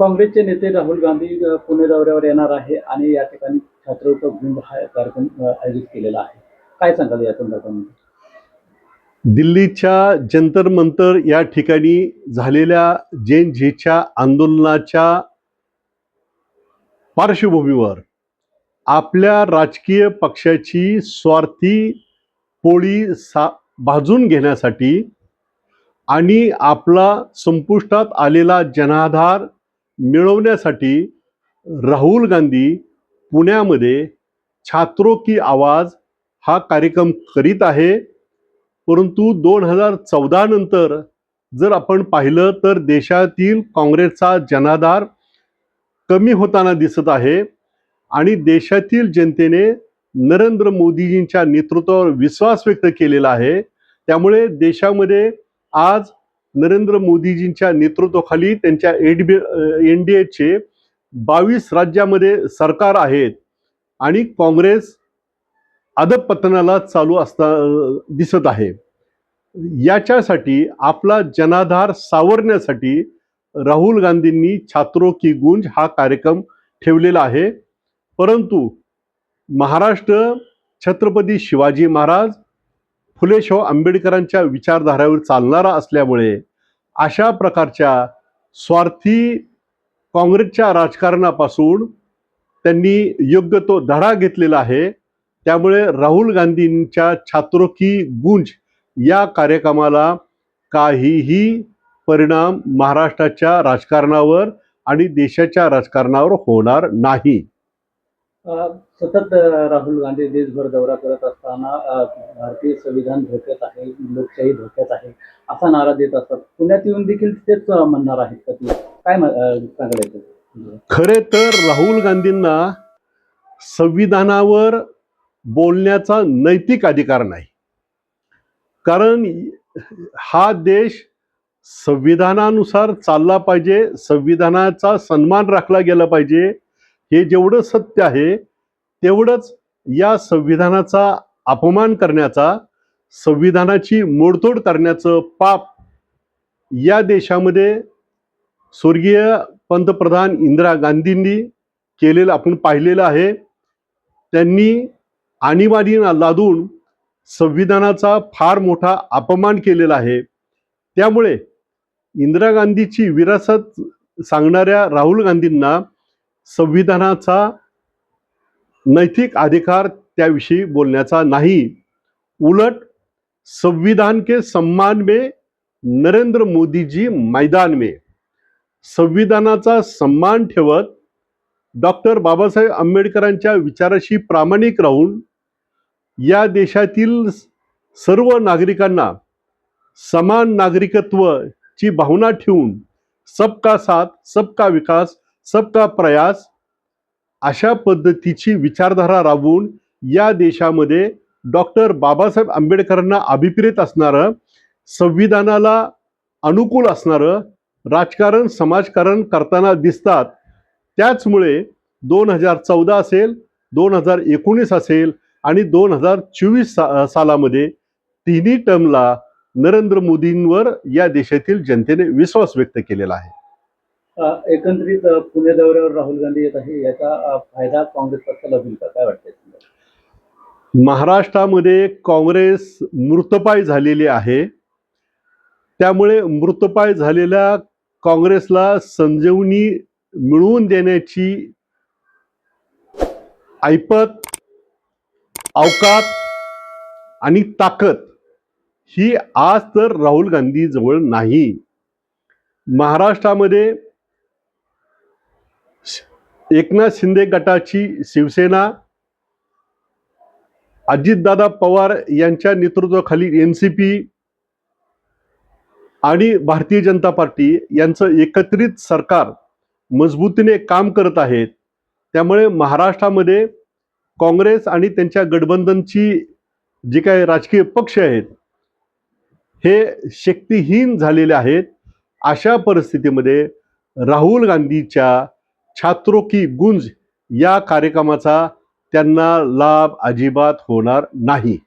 काँग्रेसचे नेते राहुल गांधी पुणे दौऱ्यावर येणार आहे आणि या ठिकाणी छात्रवृत्त घेऊन हा कार्यक्रम आयोजित केलेला आहे. काय सांगाल या संदर्भामध्ये? दिल्लीच्या जंतर मंतर या ठिकाणी झालेल्या जेन झीच्या आंदोलनाच्या पार्श्वभूमीवर आपल्या राजकीय पक्षाची स्वार्थी पोळी भाजून घेण्यासाठी आणि आपला संपुष्टात आलेला जनाधार मिळवण्यासाठी राहुल गांधी पुण्यामध्ये छात्रों की आवाज हा कार्यक्रम करीत आहे. परंतु 2014 नंतर जर आपण पाहिलं तर देशातील काँग्रेसचा जनाधार कमी होताना दिसत आहे आणि देशातील जनतेने नरेंद्र मोदीजींच्या नेतृत्वावर विश्वास व्यक्त केलेला आहे. त्यामुळे देशामध्ये आज नरेंद्र मोदीजींच्या नेतृत्वाखाली त्यांच्या NDAचे 22 राज्यामध्ये सरकार आहेत आणि काँग्रेस अधपतनाला चालू दिसत आहे. याच्यासाठी आपला जनाधार सावरण्यासाठी राहुल गांधींनी छात्रों की गूंज हा कार्यक्रम ठेवलेला आहे. परंतु महाराष्ट्र छत्रपती शिवाजी महाराज फुले शाहू आंबेडकरांच्या विचारधारावर चालणारा असल्यामुळे अशा प्रकारच्या स्वार्थी काँग्रेसच्या राजकारणापासून त्यांनी योग्य तो धडा घेतलेला आहे. त्यामुळे राहुल गांधींच्या छात्रों की गूंज या कार्यक्रमाला काहीही परिणाम महाराष्ट्राच्या राजकारणावर आणि देशाच्या राजकारणावर होणार नाही. सतत राहुल गांधी देशभर दौरा करत असताना भारतीय संविधान धोक्यात आहे, लोकशाही धोक्यात आहे असा नारा देत असतात. पुण्यात येऊन देखील तेच म्हणणार आहेत का ती? काय सांगायचं? खरे तर राहुल गांधींना संविधानावर बोलण्याचा नैतिक अधिकार नाही. कारण हा देश संविधानानुसार चालला पाहिजे, संविधानाचा सन्मान राखला गेला पाहिजे. हे जेवढं सत्य आहे तेवढंच या संविधानाचा अपमान करण्याचा, संविधानाची मोडतोड करण्याचं पाप या देशामध्ये स्वर्गीय पंतप्रधान इंदिरा गांधींनी केलेलं आपण पाहिलेलं आहे. त्यांनी आणीबाणी लादून संविधानाचा फार मोठा अपमान केलेला आहे. त्यामुळे इंदिरा गांधीची विरासत सांगणाऱ्या राहुल गांधींना संविधानाचा नैतिक अधिकार त्याविषयी बोलण्याचा नाही. उलट संविधान के सम्मान में नरेंद्र मोदी जी मैदान में, संविधानाचा सम्मान ठेवत डॉक्टर बाबासाहेब आंबेडकरांच्या विचाराशी प्रामाणिक राहून या देशातील सर्व नागरिकांना समान नागरिकत्वाची भावना ठेवून सबका साथ, सबका विकास, सबका प्रयास अशा पद्धतीची विचारधारा राबवून या देशामध्ये डॉक्टर बाबासाहेब आंबेडकरांना अभिप्रेत असणारं, संविधानाला अनुकूल असणारं राजकारण, समाजकारण करताना दिसतात. त्याचमुळे 2014 असेल, 2019 असेल आणि 2024 सालामध्ये तिन्ही टर्मला नरेंद्र मोदींवर या देशातील जनतेने विश्वास व्यक्त केलेला आहे. एकंदरीत पुणे दौऱ्यावर राहुल गांधी येत आहे, याचा फायदा काँग्रेस पक्षाला होईल का? काय वाटतंय? महाराष्ट्रामध्ये काँग्रेस मृतपाय झालेली आहे. त्यामुळे मृतपाय झालेल्या काँग्रेसला संजीवनी मिळवून देण्याची ऐपत, अवकात आणि ताकद ही आज तर राहुल गांधी जवळ नाही. महाराष्ट्रामध्ये एकनाथ शिंदे गटाची शिवसेना, अजितदादा पवार यांच्या नेतृत्वाखाली NCP आणि भारतीय जनता पार्टी यांचं एकत्रित सरकार मजबूतीने काम करत आहेत. त्यामुळे महाराष्ट्रामध्ये काँग्रेस आणि त्यांच्या गठबंधनची जे काही राजकीय पक्ष आहेत हे शक्तिहीन झालेले आहेत. अशा परिस्थितीमध्ये राहुल गांधीच्या छात्रों की गूंज या कार्यक्रमाचा त्यांना लाभ अजिबात होणार नाही.